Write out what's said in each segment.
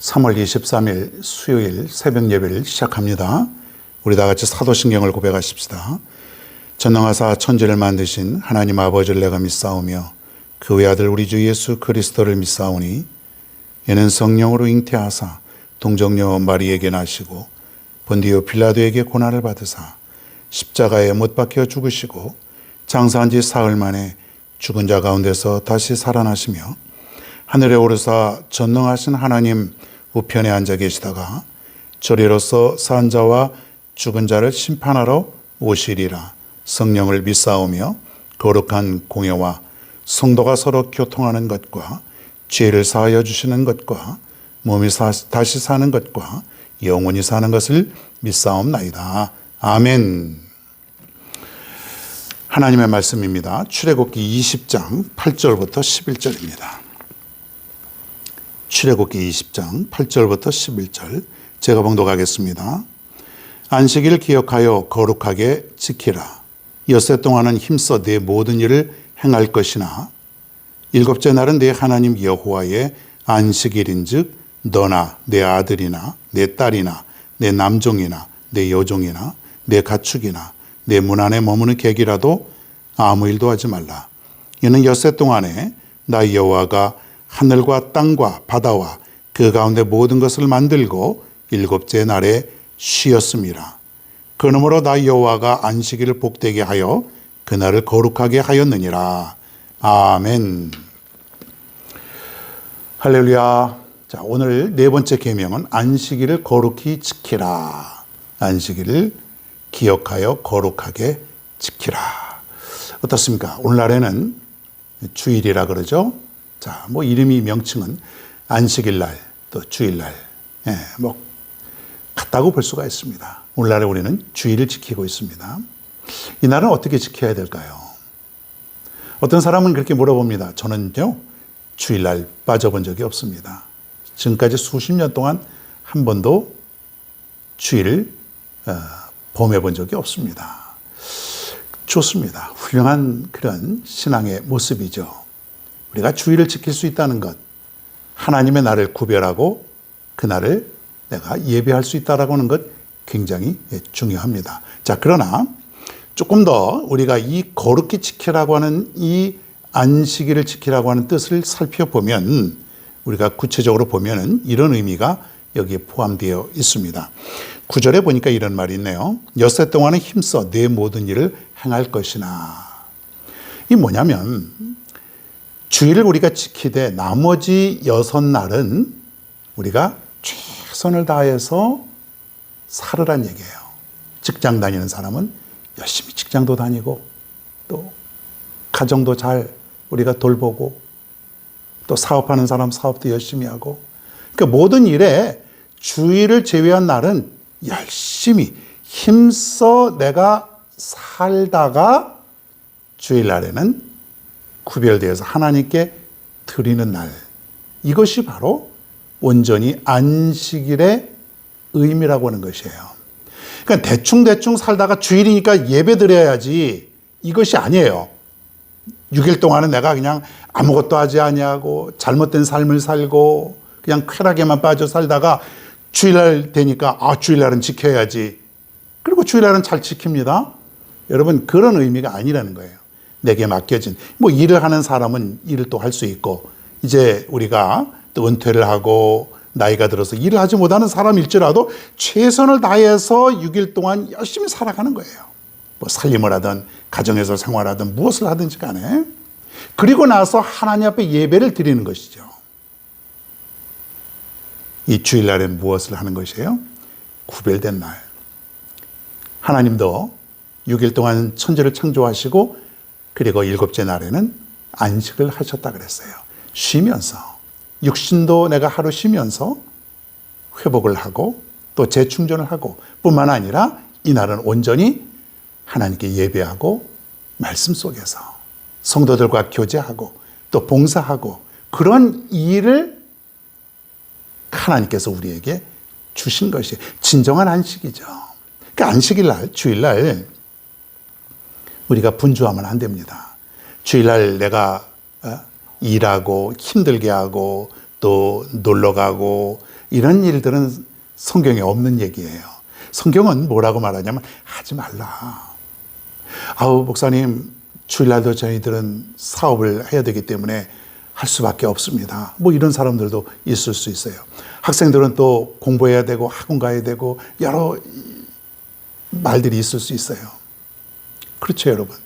3월 23일 수요일 새벽 예배를 시작합니다. 우리 다 같이 사도신경을 고백하십시다. 전능하사 천지를 만드신 하나님 아버지를 내가 믿사오며 그 외아들 우리 주 예수 그리스도를 믿사오니 이는 성령으로 잉태하사 동정녀 마리에게 나시고 본디오 빌라도에게 고난을 받으사 십자가에 못 박혀 죽으시고 장사한 지 사흘 만에 죽은 자 가운데서 다시 살아나시며 하늘에 오르사 전능하신 하나님 우편에 앉아 계시다가 저리로서 산 자와 죽은 자를 심판하러 오시리라. 성령을 믿사오며 거룩한 공예와 성도가 서로 교통하는 것과 죄를 사하여 주시는 것과 몸이 다시 사는 것과 영원히 사는 것을 믿사옵나이다. 아멘. 하나님의 말씀입니다. 출애굽기 20장 8절부터 11절입니다. 출애굽기 20장 8절부터 11절 제가 봉독하겠습니다. 안식일을 기억하여 거룩하게 지키라. 엿새 동안은 힘써 내 모든 일을 행할 것이나 일곱째 날은 내 하나님 여호와의 안식일인즉 너나 내 아들이나 내 딸이나 내 남종이나 내 여종이나 내 가축이나 내 문 안에 머무는 객이라도 아무 일도 하지 말라. 이는 엿새 동안에 나 여호와가 하늘과 땅과 바다와 그 가운데 모든 것을 만들고 일곱째 날에 쉬었습니다. 그러므로 나 여호와가 안식일을 복되게 하여 그날을 거룩하게 하였느니라. 아멘. 할렐루야. 자, 오늘 네 번째 계명은 안식일을 거룩히 지키라. 안식일을 기억하여 거룩하게 지키라. 어떻습니까? 오늘날에는 주일이라 그러죠. 자, 뭐 이름이 명칭은 안식일날 또 주일날, 뭐 같다고 볼 수가 있습니다. 오늘날에 우리는 주일을 지키고 있습니다. 이 날은 어떻게 지켜야 될까요? 어떤 사람은 그렇게 물어봅니다. 저는요 주일날 빠져본 적이 없습니다. 지금까지 수십 년 동안 한 번도 주일을 범해본 적이 없습니다. 좋습니다. 훌륭한 그런 신앙의 모습이죠. 우리가 주일을 지킬 수 있다는 것, 하나님의 날을 구별하고 그 날을 내가 예배할 수 있다라고 하는 것 굉장히 중요합니다. 자, 그러나 조금 더 우리가 이 거룩히 지키라고 하는 이 안식일을 지키라고 하는 뜻을 살펴보면 우리가 구체적으로 보면 이런 의미가 여기에 포함되어 있습니다. 9절에 보니까 이런 말이 있네요. 엿새 동안은 힘써 내 모든 일을 행할 것이나. 이 뭐냐면 주일을 우리가 지키되 나머지 6날은 우리가 최선을 다해서 살으란 얘기예요. 직장 다니는 사람은 열심히 직장도 다니고 또 가정도 잘 우리가 돌보고 또 사업하는 사람 사업도 열심히 하고, 그러니까 모든 일에 주일을 제외한 날은 열심히 힘써 내가 살다가 주일날에는 구별되어서 하나님께 드리는 날, 이것이 바로 온전히 안식일의 의미라고 하는 것이에요. 그러니까 대충 살다가 주일이니까 예배 드려야지, 이것이 아니에요. 6일 동안은 내가 그냥 아무것도 하지 아니하고 잘못된 삶을 살고 그냥 쾌락에만 빠져 살다가 주일날 되니까 주일날은 지켜야지, 그리고 주일날은 잘 지킵니다. 여러분, 그런 의미가 아니라는 거예요. 내게 맡겨진, 뭐 일을 하는 사람은 일을 또 할 수 있고, 이제 우리가 또 은퇴를 하고 나이가 들어서 일을 하지 못하는 사람일지라도 최선을 다해서 6일 동안 열심히 살아가는 거예요. 뭐 살림을 하든 가정에서 생활하든 무엇을 하든지 간에. 그리고 나서 하나님 앞에 예배를 드리는 것이죠. 이 주일날엔 무엇을 하는 것이에요? 구별된 날. 하나님도 6일 동안 천지를 창조하시고 그리고 일곱째 날에는 안식을 하셨다 그랬어요. 쉬면서, 육신도 내가 하루 쉬면서 회복을 하고 또 재충전을 하고, 뿐만 아니라 이 날은 온전히 하나님께 예배하고 말씀 속에서 성도들과 교제하고 또 봉사하고, 그런 일을 하나님께서 우리에게 주신 것이 진정한 안식이죠. 그러니까 안식일날, 주일날 우리가 분주하면 안 됩니다. 주일날 내가 일하고 힘들게 하고 또 놀러 가고 이런 일들은 성경에 없는 얘기예요. 성경은 뭐라고 말하냐면 하지 말라. 아우 목사님, 주일날도 저희들은 사업을 해야 되기 때문에 할 수밖에 없습니다. 뭐 이런 사람들도 있을 수 있어요. 학생들은 또 공부해야 되고 학원 가야 되고 여러 말들이 있을 수 있어요. 그렇죠, 여러분.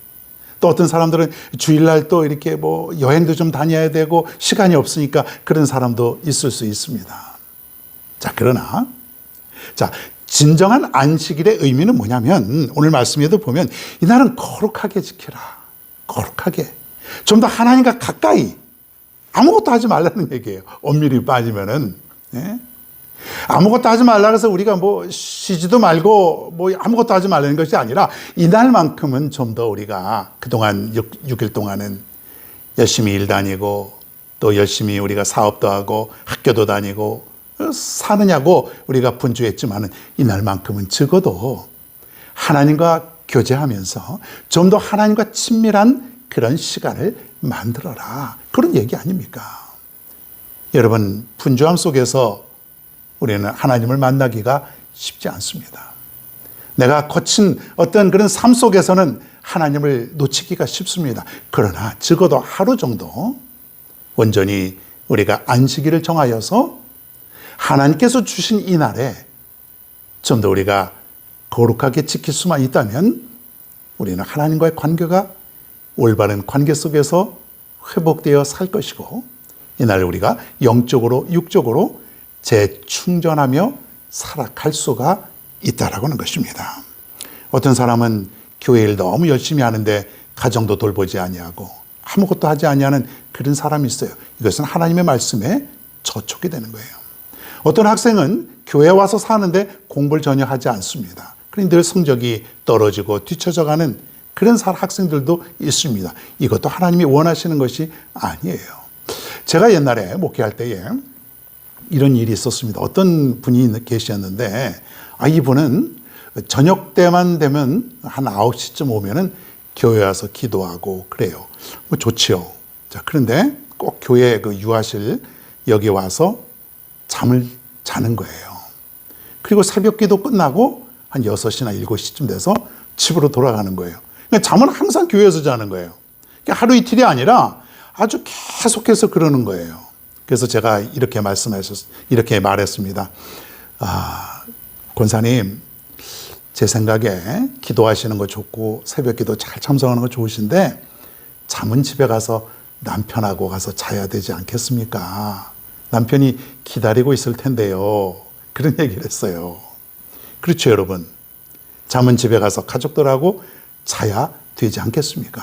또 어떤 사람들은 주일날 또 이렇게 뭐 여행도 좀 다녀야 되고 시간이 없으니까 그런 사람도 있을 수 있습니다. 자, 그러나 진정한 안식일의 의미는 뭐냐면 오늘 말씀에도 보면 이날은 거룩하게 지키라. 거룩하게. 좀 더 하나님과 가까이. 아무것도 하지 말라는 얘기예요. 엄밀히 빠지면은. 예? 아무것도 하지 말라 해서 우리가 뭐 쉬지도 말고 뭐 아무것도 하지 말라는 것이 아니라 이날만큼은 좀 더 우리가 그동안 6일 동안은 열심히 일 다니고 또 열심히 우리가 사업도 하고 학교도 다니고 사느냐고 우리가 분주했지만은 이날만큼은 적어도 하나님과 교제하면서 좀 더 하나님과 친밀한 그런 시간을 만들어라. 그런 얘기 아닙니까? 여러분, 분주함 속에서 우리는 하나님을 만나기가 쉽지 않습니다. 내가 거친 어떤 그런 삶 속에서는 하나님을 놓치기가 쉽습니다. 그러나 적어도 하루 정도 온전히 우리가 안식일을 정하여서 하나님께서 주신 이 날에 좀 더 우리가 거룩하게 지킬 수만 있다면 우리는 하나님과의 관계가 올바른 관계 속에서 회복되어 살 것이고 이날 우리가 영적으로 육적으로 재충전하며 살아갈 수가 있다라고 하는 것입니다. 어떤 사람은 교회 일 너무 열심히 하는데 가정도 돌보지 아니하고 아무것도 하지 아니하는 그런 사람이 있어요. 이것은 하나님의 말씀에 저촉이 되는 거예요. 어떤 학생은 교회에 와서 사는데 공부를 전혀 하지 않습니다. 그러니 늘 성적이 떨어지고 뒤처져가는 그런 학생들도 있습니다. 이것도 하나님이 원하시는 것이 아니에요. 제가 옛날에 목회할 때에 이런 일이 있었습니다. 어떤 분이 계셨는데 이분은 저녁 때만 되면 한 9시쯤 오면은 교회 와서 기도하고 그래요. 뭐 좋지요. 자, 그런데 꼭 교회 그 유아실 여기 와서 잠을 자는 거예요. 그리고 새벽 기도 끝나고 한 6시나 7시쯤 돼서 집으로 돌아가는 거예요. 그러니까 잠은 항상 교회에서 자는 거예요. 그러니까 하루 이틀이 아니라 아주 계속해서 그러는 거예요. 그래서 제가 이렇게 말했습니다. 권사님, 제 생각에 기도하시는 거 좋고 새벽 기도 잘 참석하는 거 좋으신데 잠은 집에 가서 남편하고 가서 자야 되지 않겠습니까? 남편이 기다리고 있을 텐데요. 그런 얘기를 했어요. 그렇죠, 여러분. 잠은 집에 가서 가족들하고 자야 되지 않겠습니까?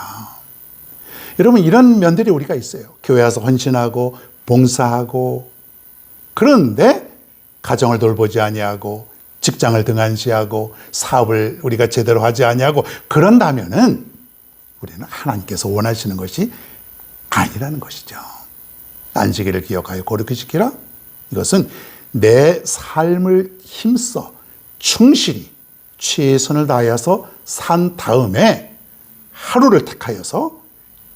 여러분, 이런 면들이 우리가 있어요. 교회 와서 헌신하고 봉사하고 그런데 가정을 돌보지 아니하고 직장을 등한시하고 사업을 우리가 제대로 하지 아니하고 그런다면은 우리는 하나님께서 원하시는 것이 아니라는 것이죠. 안식일을 기억하여 거룩히 지키라. 이것은 내 삶을 힘써 충실히 최선을 다해서 산 다음에 하루를 택하여서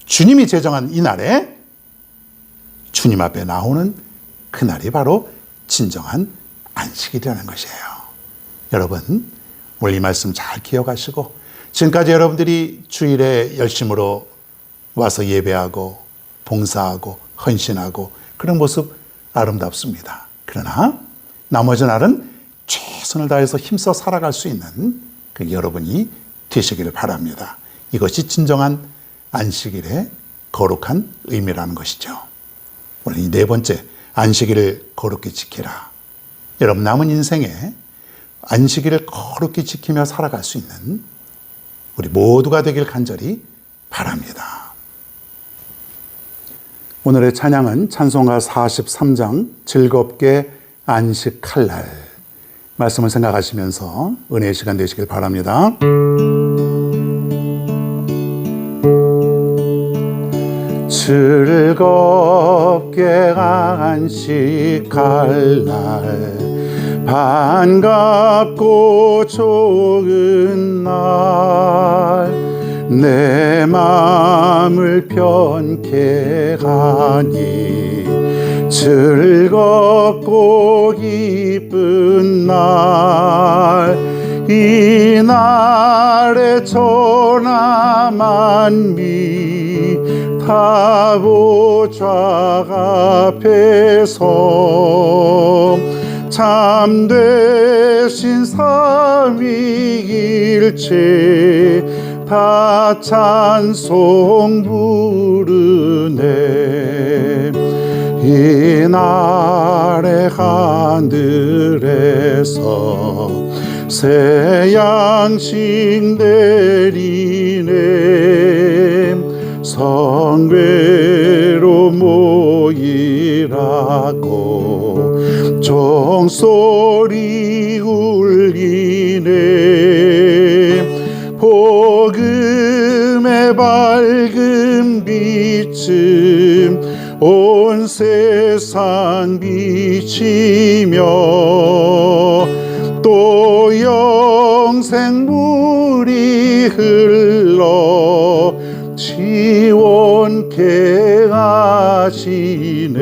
주님이 제정한 이 날에 주님 앞에 나오는 그날이 바로 진정한 안식일이라는 것이에요. 여러분, 오늘 이 말씀 잘 기억하시고 지금까지 여러분들이 주일에 열심으로 와서 예배하고 봉사하고 헌신하고 그런 모습 아름답습니다. 그러나 나머지 날은 최선을 다해서 힘써 살아갈 수 있는 그 여러분이 되시기를 바랍니다. 이것이 진정한 안식일의 거룩한 의미라는 것이죠. 오늘 이 네 번째, 안식일을 거룩히 지키라. 여러분, 남은 인생에 안식일을 거룩히 지키며 살아갈 수 있는 우리 모두가 되길 간절히 바랍니다. 오늘의 찬양은 찬송가 43장 즐겁게 안식할 날 말씀을 생각하시면서 은혜의 시간 되시길 바랍니다. 즐겁게 안식할 날 반갑고 좋은 날 내 마음을 편케 하니 즐겁고 기쁘고 기쁜 날 이 날에 천하 만미 다 보좌 앞에서 참되신 삼위일체 다 찬송 부르네. 이 날에 하늘에서 새 양식 내리네. 성회로 모이라고 종소리 울리네. 복음의 밝은 빛은 온 세상 비치며 또 영생물이 흘러 지원케 하시네.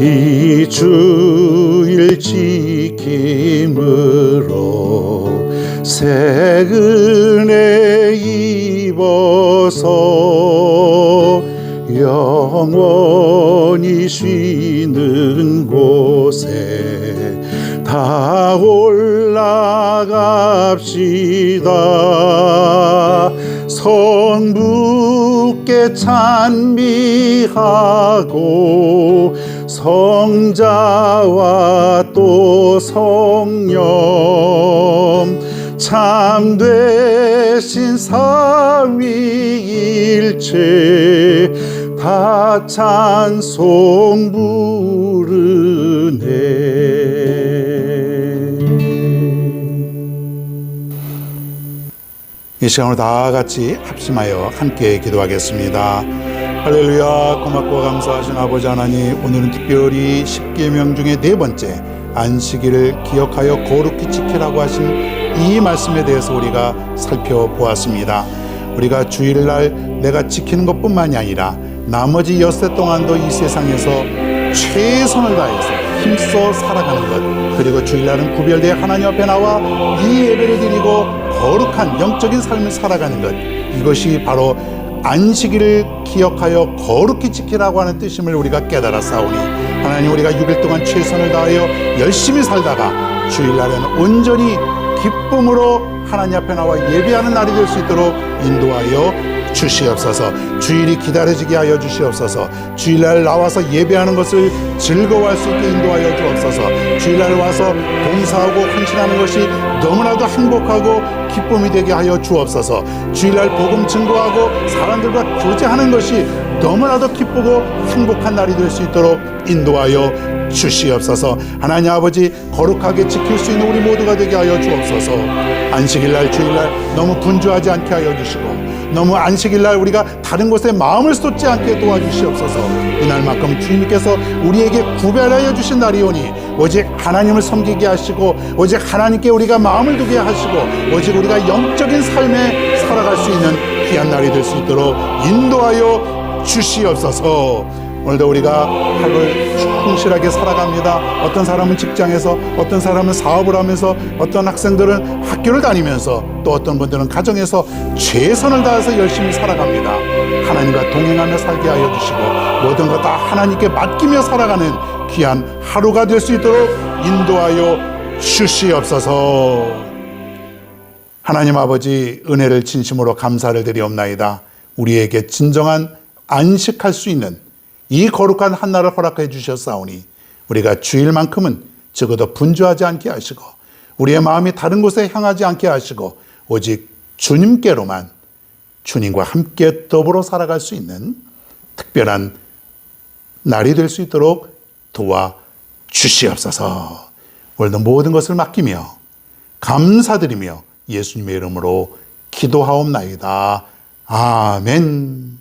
이 주일 지킴으로 새 은혜 입어서 영원히 쉬는 곳에 다 올라갑시다. 성부께 찬미하고 성자와 또 성령 참되신 삼위일체 다 찬송 부르네. 이 시간으로 다 같이 합심하여 함께 기도하겠습니다. 할렐루야. 고맙고 감사하신 아버지 하나님, 오늘은 특별히 십계명 중에 네 번째 안식일을 기억하여 거룩히 지키라고 하신 이 말씀에 대해서 우리가 살펴보았습니다. 우리가 주일날 내가 지키는 것뿐만이 아니라 나머지 엿새 동안도 이 세상에서 최선을 다해서 힘써 살아가는 것, 그리고 주일날은 구별되어 하나님 앞에 나와 이 예배를 드리고 거룩한 영적인 삶을 살아가는 것, 이것이 바로 안식일을 기억하여 거룩히 지키라고 하는 뜻임을 우리가 깨달았사오니 하나님, 우리가 6일 동안 최선을 다하여 열심히 살다가 주일날에는 온전히 기쁨으로 하나님 앞에 나와 예배하는 날이 될 수 있도록 인도하여 주시옵소서. 주일이 기다려지게 하여 주시옵소서. 주일날 나와서 예배하는 것을 즐거워할 수 있게 인도하여 주옵소서. 주일날 와서 봉사하고 헌신하는 것이 너무나도 행복하고 기쁨이 되게 하여 주옵소서. 주일날 복음 증거하고 사람들과 교제하는 것이 너무나도 기쁘고 행복한 날이 될 수 있도록 인도하여 주시옵소서. 하나님 아버지, 거룩하게 지킬 수 있는 우리 모두가 되게 하여 주옵소서. 안식일날 주일날 너무 분주하지 않게 하여 주시고, 너무 안식일날 우리가 다른 곳에 마음을 쏟지 않게 도와주시옵소서. 이날만큼 주님께서 우리에게 구별하여 주신 날이오니 오직 하나님을 섬기게 하시고, 오직 하나님께 우리가 마음을 두게 하시고, 오직 우리가 영적인 삶에 살아갈 수 있는 귀한 날이 될 수 있도록 인도하여 주시옵소서. 오늘도 우리가 하루를 충실하게 살아갑니다. 어떤 사람은 직장에서, 어떤 사람은 사업을 하면서, 어떤 학생들은 학교를 다니면서, 또 어떤 분들은 가정에서 최선을 다해서 열심히 살아갑니다. 하나님과 동행하며 살게 하여 주시고, 모든 것 다 하나님께 맡기며 살아가는 귀한 하루가 될 수 있도록 인도하여 주시옵소서. 하나님 아버지, 은혜를 진심으로 감사를 드리옵나이다. 우리에게 진정한 안식할 수 있는 이 거룩한 한날을 허락해 주셨사오니 우리가 주일만큼은 적어도 분주하지 않게 하시고, 우리의 마음이 다른 곳에 향하지 않게 하시고, 오직 주님께로만, 주님과 함께 더불어 살아갈 수 있는 특별한 날이 될 수 있도록 도와주시옵소서. 오늘도 모든 것을 맡기며 감사드리며 예수님의 이름으로 기도하옵나이다. 아멘.